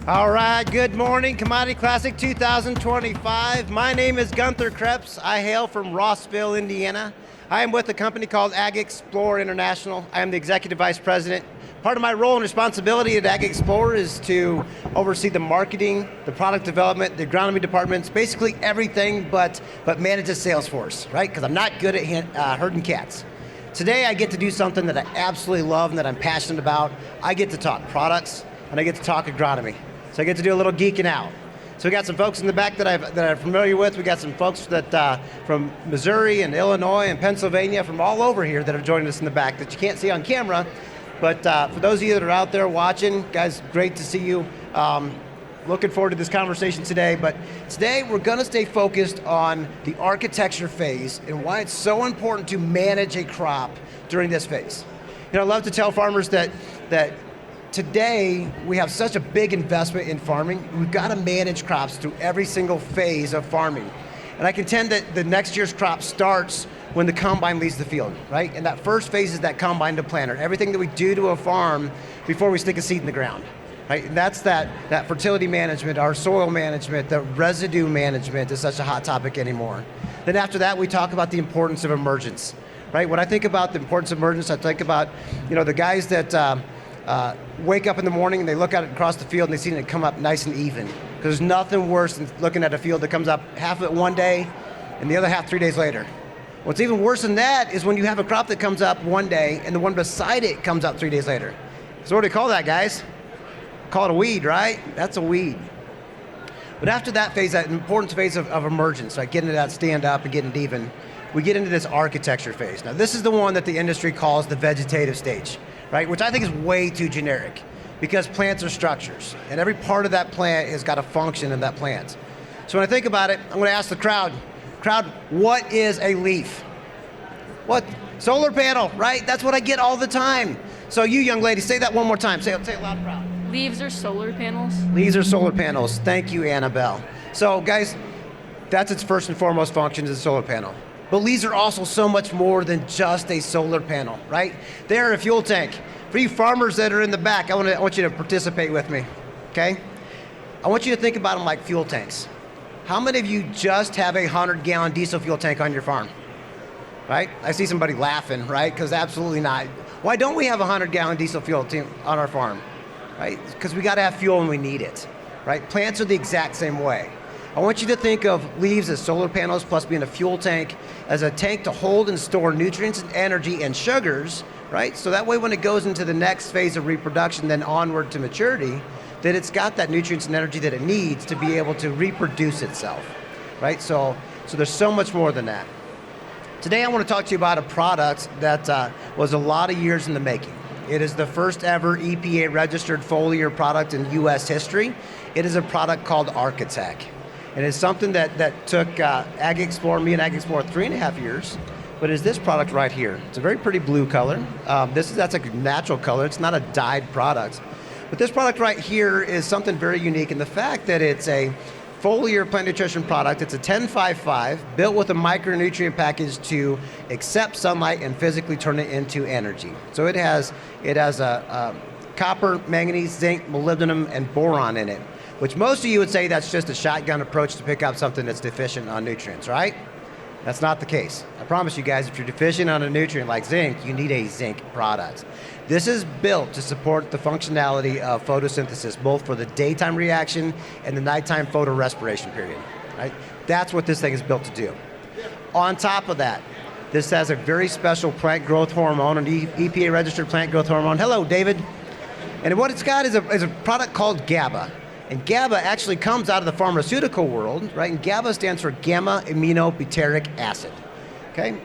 All right, good morning, Commodity Classic 2025. My name is Gunther Kreps. I hail from Rossville, Indiana. I am with a company called AgXplore's International. I am the Executive Vice President. Part of my role and responsibility at AgXplore's is to oversee the marketing, the product development, the agronomy departments, basically everything but manage a sales force, right? Because I'm not good at herding cats. Today I get to do something that I absolutely love and that I'm passionate about. I get to talk products and I get to talk agronomy. So I get to do a little geeking out. So we got some folks in the back that I'm familiar with. We got some folks that from Missouri and Illinois and Pennsylvania, from all over here that have joined us in the back that you can't see on camera. But for those of you that are out there watching, guys, great to see you. Looking forward to this conversation today. But today we're going to stay focused on the architecture phase and why it's so important to manage a crop during this phase. You know, I love to tell farmers that today we have such a big investment in farming. We've got to manage crops through every single phase of farming. And I contend that the next year's crop starts when the combine leaves the field, right? And that first phase is that combine to planter. Everything that we do to a farm before we stick a seed in the ground, right? And that's that fertility management, our soil management, the residue management is such a hot topic anymore. Then after that, we talk about the importance of emergence, right? When I think about the importance of emergence, I think about, you know, the guys that wake up in the morning and they look out across the field and they see it come up nice and even. Because there's nothing worse than looking at a field that comes up half of it one day and the other half 3 days later. What's even worse than that is when you have a crop that comes up one day and the one beside it comes up 3 days later. So what do you call that, guys? Call it a weed, right? That's a weed. But after that phase, that important phase of emergence, right, getting to that stand up and getting it even, we get into this architecture phase. Now this is the one that the industry calls the vegetative stage, right? Which I think is way too generic because plants are structures and every part of that plant has got a function in that plant. So when I think about it, I'm going to ask the crowd, what is a leaf? What? Solar panel, right? That's what I get all the time. So you young lady, say that one more time. Say it loud and proud. Leaves are solar panels? Leaves are solar panels. Thank you, Annabelle. So guys, that's its first and foremost function is a solar panel. But leaves are also so much more than just a solar panel, right? They're a fuel tank. For you farmers that are in the back, I want you to participate with me, okay? I want you to think about them like fuel tanks. How many of you just have a 100-gallon diesel fuel tank on your farm? Right? I see somebody laughing, right? Because absolutely not. Why don't we have a 100-gallon diesel fuel tank on our farm? Right? Because we got to have fuel when we need it, right? Plants are the exact same way. I want you to think of leaves as solar panels plus being a fuel tank as a tank to hold and store nutrients and energy and sugars, right? So that way when it goes into the next phase of reproduction, then onward to maturity, that it's got that nutrients and energy that it needs to be able to reproduce itself, right? So there's so much more than that. Today I want to talk to you about a product that was a lot of years in the making. It is the first ever EPA-registered foliar product in US history. It is a product called Architech. And it's something that took me and AgXplore 3.5 years, but it's this product right here. It's a very pretty blue color. That's a natural color. It's not a dyed product. But this product right here is something very unique in the fact that it's a foliar plant nutrition product. It's a 10-5-5 built with a micronutrient package to accept sunlight and physically turn it into energy. So it has a copper, manganese, zinc, molybdenum, and boron in it, which most of you would say that's just a shotgun approach to pick up something that's deficient on nutrients, right? That's not the case. I promise you guys, if you're deficient on a nutrient like zinc, you need a zinc product. This is built to support the functionality of photosynthesis, both for the daytime reaction and the nighttime photorespiration period, right? That's what this thing is built to do. On top of that, this has a very special plant growth hormone, an EPA-registered plant growth hormone. Hello, David. And what it's got is a product called GABA. And GABA actually comes out of the pharmaceutical world, right? And GABA stands for Gamma-Aminobutyric Acid, okay?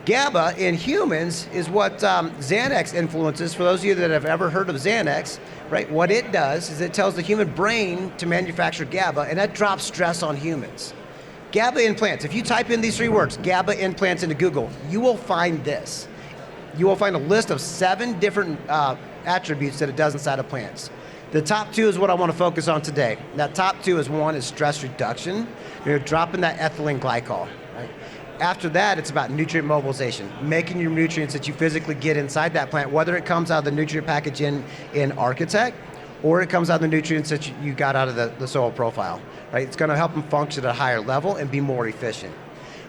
GABA in humans is what Xanax influences. For those of you that have ever heard of Xanax, right? What it does is it tells the human brain to manufacture GABA, and that drops stress on humans. GABA in plants, if you type in these 3 words, GABA in plants into Google, you will find this. You will find a list of 7 different attributes that it does inside of plants. The top 2 is what I want to focus on today. That top 2 is 1 is stress reduction. You're dropping that ethylene glycol, right? After that, it's about nutrient mobilization, making your nutrients that you physically get inside that plant, whether it comes out of the nutrient package in Architect, or it comes out of the nutrients that you got out of the soil profile, right? It's gonna help them function at a higher level and be more efficient.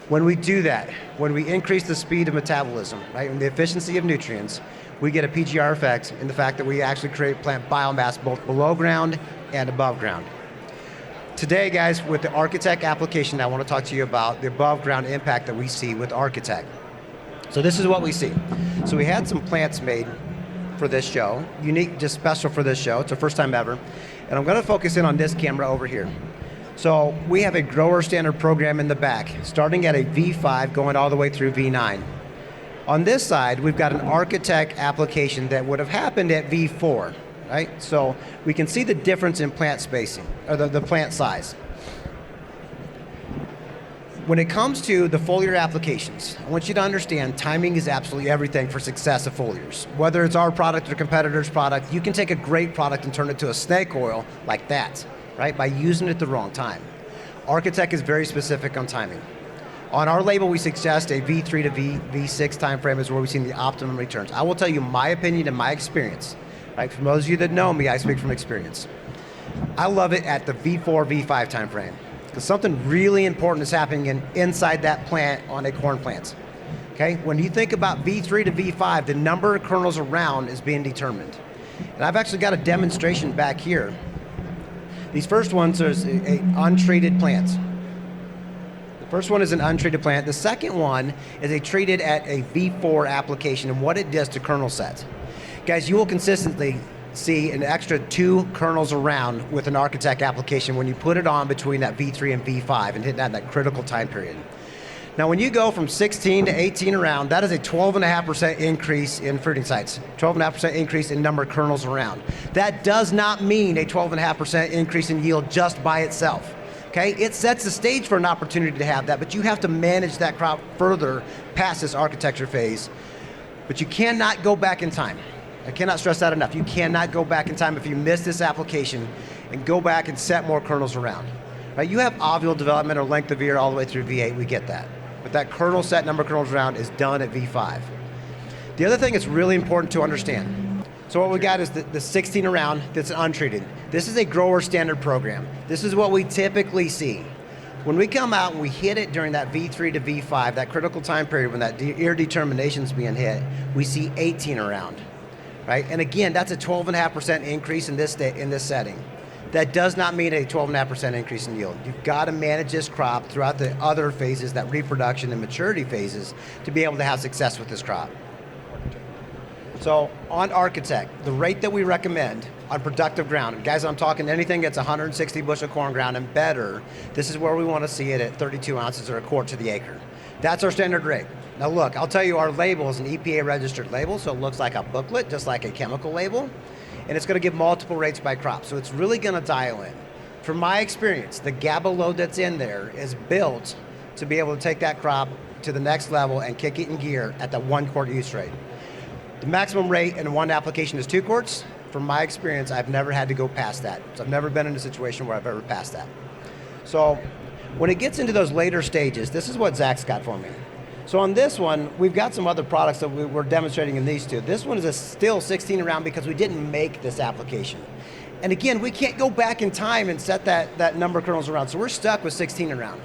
When we do that, when we increase the speed of metabolism, right, and the efficiency of nutrients, we get a PGR effect in the fact that we actually create plant biomass both below ground and above ground. Today, guys, with the Architech application, I want to talk to you about the above ground impact that we see with Architech. So this is what we see. So we had some plants made for this show, unique, just special for this show. It's the first time ever. And I'm going to focus in on this camera over here. So we have a grower standard program in the back, starting at a V5 going all the way through V9. On this side, we've got an Architech application that would have happened at V4, right? So we can see the difference in plant spacing, or the plant size. When it comes to the foliar applications, I want you to understand timing is absolutely everything for success of foliars. Whether it's our product or competitor's product, you can take a great product and turn it to a snake oil like that, right? By using it at the wrong time. Architech is very specific on timing. On our label, we suggest a V3 to V6 timeframe is where we've seen the optimum returns. I will tell you my opinion and my experience. Right? For those of you that know me, I speak from experience. I love it at the V4, V5 timeframe because something really important is happening inside that plant on a corn plant. Okay? When you think about V3 to V5, the number of kernels around is being determined. And I've actually got a demonstration back here. These first ones are untreated plants. The first one is an untreated plant. The second one is a treated at a V4 application and what it does to kernel sets. Guys, you will consistently see an extra 2 kernels around with an Architech application when you put it on between that V3 and V5 and hit that critical time period. Now, when you go from 16 to 18 around, that is a 12.5% increase in fruiting sites, 12.5% increase in number of kernels around. That does not mean a 12.5% increase in yield just by itself. Okay, it sets the stage for an opportunity to have that, but you have to manage that crop further past this architecture phase. But you cannot go back in time. I cannot stress that enough. You cannot go back in time if you miss this application and go back and set more kernels around. Right, you have ovule development or length of ear all the way through V8, we get that. But that kernel set number of kernels around is done at V5. The other thing that's really important to understand, so what we got is the 16 around that's untreated. This is a grower standard program. This is what we typically see. When we come out and we hit it during that V3 to V5, that critical time period when that ear determination is being hit, we see 18 around, right? And again, that's a 12.5% increase in this setting. That does not mean a 12.5% increase in yield. You've got to manage this crop throughout the other phases, that reproduction and maturity phases, to be able to have success with this crop. So on Architech, the rate that we recommend on productive ground, and guys, I'm talking anything that's 160 bushel corn ground and better, this is where we want to see it at 32 ounces or a quart to the acre. That's our standard rate. Now look, I'll tell you, our label is an EPA-registered label, so it looks like a booklet, just like a chemical label, and it's going to give multiple rates by crop, so it's really going to dial in. From my experience, the GABA load that's in there is built to be able to take that crop to the next level and kick it in gear at the 1 quart use rate. The maximum rate in one application is 2 quarts. From my experience, I've never had to go past that. So I've never been in a situation where I've ever passed that. So when it gets into those later stages, this is what Zach's got for me. So on this one, we've got some other products that we're demonstrating in these two. This one is still 16 around because we didn't make this application. And again, we can't go back in time and set that number of kernels around. So we're stuck with 16 around.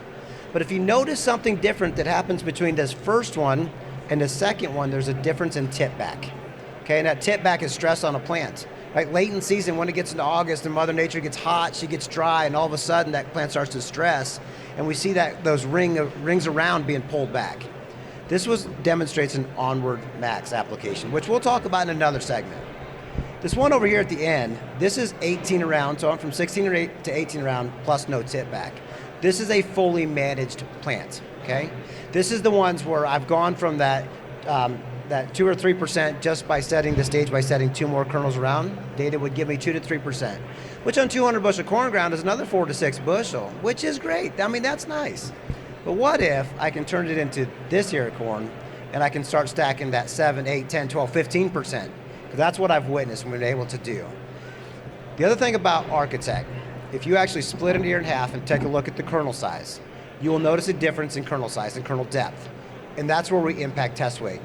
But if you notice something different that happens between this first one and the second one, there's a difference in tip back. Okay, and that tip back is stress on a plant. Right, late in season, when it gets into August and Mother Nature gets hot, she gets dry, and all of a sudden that plant starts to stress, and we see that those rings around being pulled back. This demonstrates an onward max application, which we'll talk about in another segment. This one over here at the end, this is 18 around, so I'm from 16 to 18 around plus no tip back. This is a fully managed plant, okay? This is the ones where I've gone from that 2 or 3% just by setting the stage by setting 2 more kernels around. Data would give me 2 to 3%, which on 200 bushel corn ground is another 4 to 6 bushel, which is great. I mean, that's nice. But what if I can turn it into this here corn and I can start stacking that 7, 8, 10, 12, 15%? Because that's what I've witnessed and been able to do. The other thing about Architech, if you actually split an ear in half and take a look at the kernel size, you will notice a difference in kernel size and kernel depth. And that's where we impact test weight,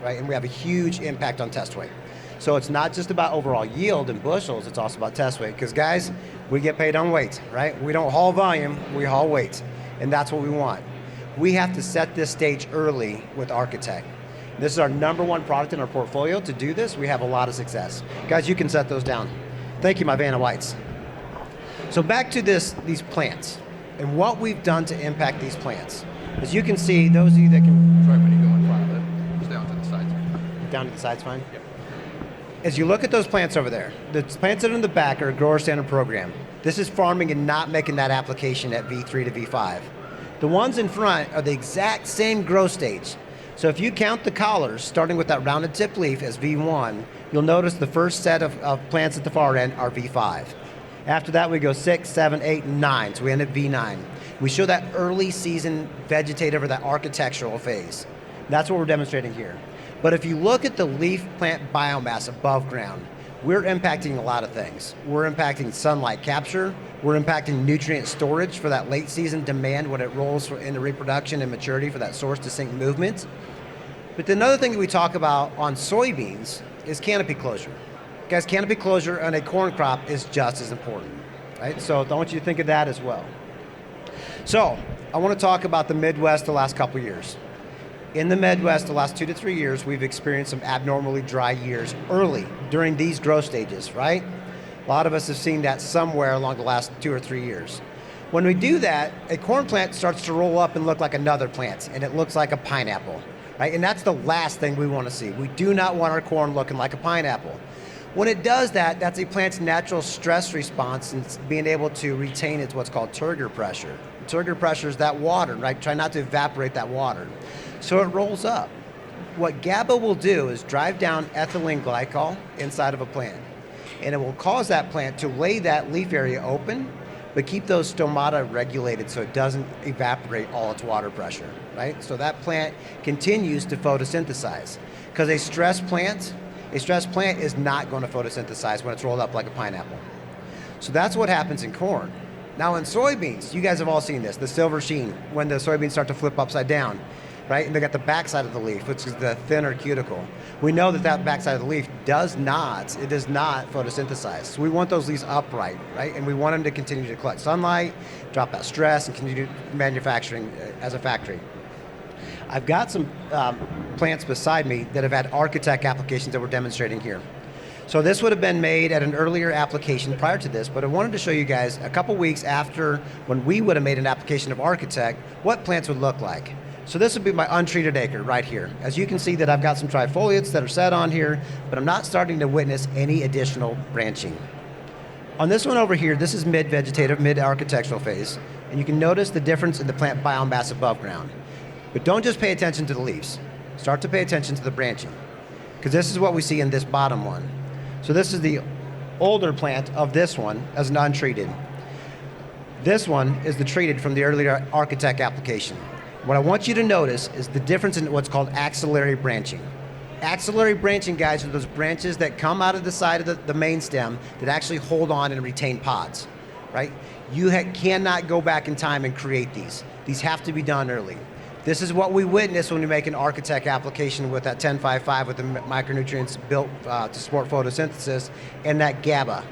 right? And we have a huge impact on test weight. So it's not just about overall yield in bushels, it's also about test weight. Because guys, we get paid on weight, right? We don't haul volume, we haul weight. And that's what we want. We have to set this stage early with Architech. This is our #1 product in our portfolio. To do this, we have a lot of success. Guys, you can set those down. Thank you, my Vanna Whites. So back to these plants and what we've done to impact these plants. As you can see, those of you that can... Sorry, when you go in front of it, stay on to the sides. Down to the sides, fine? Yep. As you look at those plants over there, the plants that are in the back are a grower standard program. This is farming and not making that application at V3 to V5. The ones in front are the exact same growth stage. So if you count the collars, starting with that rounded tip leaf as V1, you'll notice the first set of plants at the far end are V5. After that, we go 6, 7, 8, and 9, so we end at V9. We show that early season vegetative or that architectural phase. That's what we're demonstrating here. But if you look at the leaf plant biomass above ground, we're impacting a lot of things. We're impacting sunlight capture, we're impacting nutrient storage for that late season demand when it rolls into reproduction and maturity for that source to sink movement. But the another thing that we talk about on soybeans is canopy closure. Guys, canopy closure on a corn crop is just as important, right? So I want you to think of that as well. So I want to talk about the Midwest the last couple years. In the Midwest, the last 2 to 3 years, we've experienced some abnormally dry years early during these growth stages, right? A lot of us have seen that somewhere along the last 2 or 3 years. When we do that, a corn plant starts to roll up and look like another plant, and it looks like a pineapple, right? And that's the last thing we want to see. We do not want our corn looking like a pineapple. When it does that, that's a plant's natural stress response and being able to retain its what's called turgor pressure. Turgor pressure is that water, right? Try not to evaporate that water. So it rolls up. What GABA will do is drive down ethylene glycol inside of a plant. And it will cause that plant to lay that leaf area open, but keep those stomata regulated so it doesn't evaporate all its water pressure, right? So that plant continues to photosynthesize. Because a stressed plant is not going to photosynthesize when it's rolled up like a pineapple. So that's what happens in corn. Now in soybeans, you guys have all seen this, the silver sheen, when the soybeans start to flip upside down, right? And they got the backside of the leaf, which is the thinner cuticle. We know that backside of the leaf does not photosynthesize. So we want those leaves upright, right? And we want them to continue to collect sunlight, drop that stress, and continue manufacturing as a factory. I've got some plants beside me that have had Architech applications that we're demonstrating here. So this would have been made at an earlier application prior to this, but I wanted to show you guys a couple weeks after when we would have made an application of Architech, what plants would look like. So this would be my untreated acre right here. As you can see that I've got some trifoliates that are set on here, but I'm not starting to witness any additional branching. On this one over here, this is mid-vegetative, mid-architectural phase, and you can notice the difference in the plant biomass above ground. But don't just pay attention to the leaves. Start to pay attention to the branching, because this is what we see in this bottom one. So this is the older plant of this one as an untreated. This one is the treated from the earlier Architech application. What I want you to notice is the difference in what's called axillary branching. Axillary branching, guys, are those branches that come out of the side of the main stem that actually hold on and retain pods, right? You cannot go back in time and create these. These have to be done early. This is what we witness when we make an Architech application with that 10-5-5 with the micronutrients built to support photosynthesis and that GABA.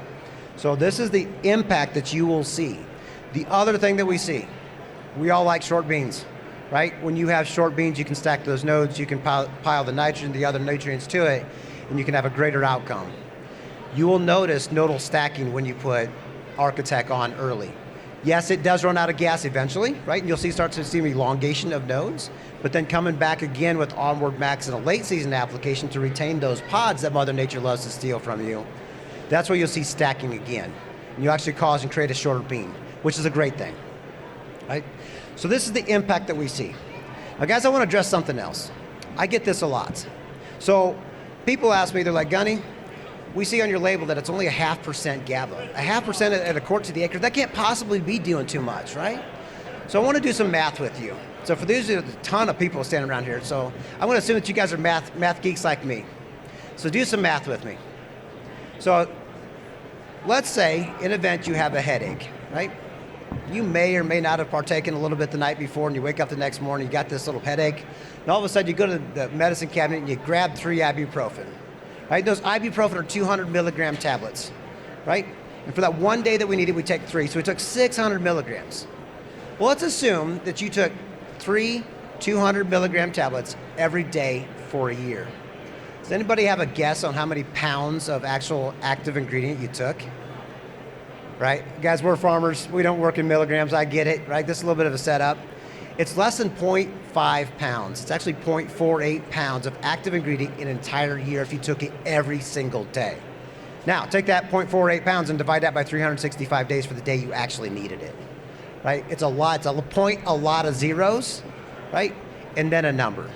So this is the impact that you will see. The other thing that we see, we all like short beans, right? When you have short beans, you can stack those nodes, you can pile the nitrogen, the other nutrients to it, and you can have a greater outcome. You will notice nodal stacking when you put Architech on early. Yes, it does run out of gas eventually, right? And you'll start to see elongation of nodes, but then coming back again with onward max in a late season application to retain those pods that Mother Nature loves to steal from you. That's where you'll see stacking again. And you actually cause and create a shorter bean, which is a great thing, right? So this is the impact that we see. Now guys, I want to address something else. I get this a lot. So people ask me, they're like, Gunny, we see on your label that it's only 0.5% GABA. 0.5% at a quart to the acre, that can't possibly be doing too much, right? So I want to do some math with you. So for these, there's a ton of people standing around here, so I'm going to assume that you guys are math geeks like me. So do some math with me. So let's say in an event you have a headache, right? You may or may not have partaken a little bit the night before and you wake up the next morning, you got this little headache, and all of a sudden you go to the medicine cabinet and you grab 3 ibuprofen. right? Those ibuprofen are 200 milligram tablets, right? And for that one day that we needed, we take 3. So we took 600 milligrams. Well, let's assume that you took 3 200 milligram tablets every day for a year. Does anybody have a guess on how many pounds of actual active ingredient you took? Right? Guys, we're farmers. We don't work in milligrams. I get it, right? This is a little bit of a setup. It's less than 0.5 pounds. It's actually 0.48 pounds of active ingredient in an entire year if you took it every single day. Now, take that 0.48 pounds and divide that by 365 days for the day you actually needed it, right? It's a lot. It's a point, a lot of zeros, right? And then a number.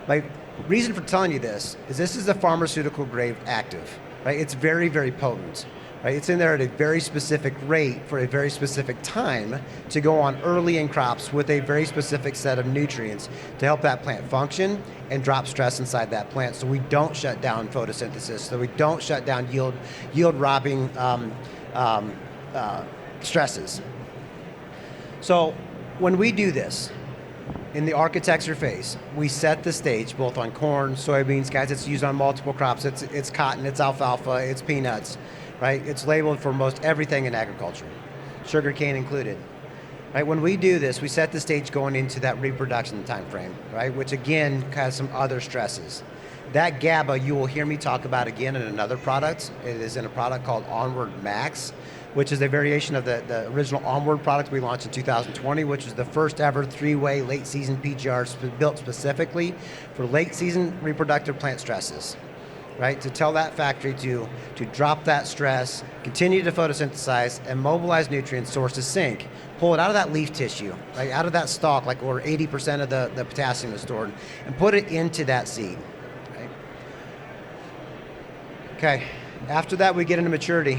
My reason for telling you this is a pharmaceutical grade active, right? It's very, very potent. Right? It's in there at a very specific rate for a very specific time to go on early in crops with a very specific set of nutrients to help that plant function and drop stress inside that plant so we don't shut down photosynthesis, so we don't shut down yield robbing stresses. So when we do this, in the architecture phase, we set the stage both on corn, soybeans, guys, it's used on multiple crops. It's cotton, it's alfalfa, it's peanuts, right? It's labeled for most everything in agriculture, sugarcane included. Right? When we do this, we set the stage going into that reproduction time frame, right? Which again has some other stresses. That GABA you will hear me talk about again in another product. It is in a product called Onward Max, which is a variation of the original Onward product we launched in 2020, which is the first ever 3-way late season PGR built specifically for late season reproductive plant stresses, right? To tell that factory to drop that stress, continue to photosynthesize, and mobilize nutrient source to sink, pull it out of that leaf tissue, right? Out of that stalk, like where 80% of the potassium is stored, and put it into that seed, right? Okay, after that we get into maturity.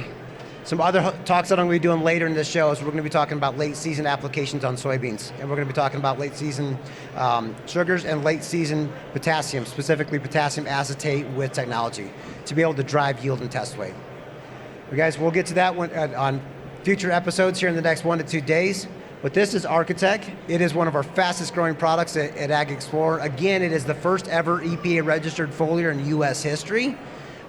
Some other talks that I'm going to be doing later in this show is we're going to be talking about late season applications on soybeans, and we're going to be talking about late season sugars and late season potassium, specifically potassium acetate with technology, to be able to drive yield and test weight. But guys, we'll get to that one on future episodes here in the next 1 to 2 days. But this is Architech. It is one of our fastest growing products at AgXplore. Again, it is the first ever EPA-registered foliar in U.S. history.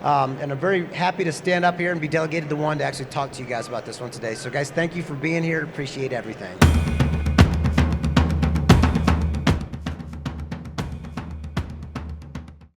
And I'm very happy to stand up here and be delegated the one to actually talk to you guys about this one today. So guys, thank you for being here. Appreciate everything.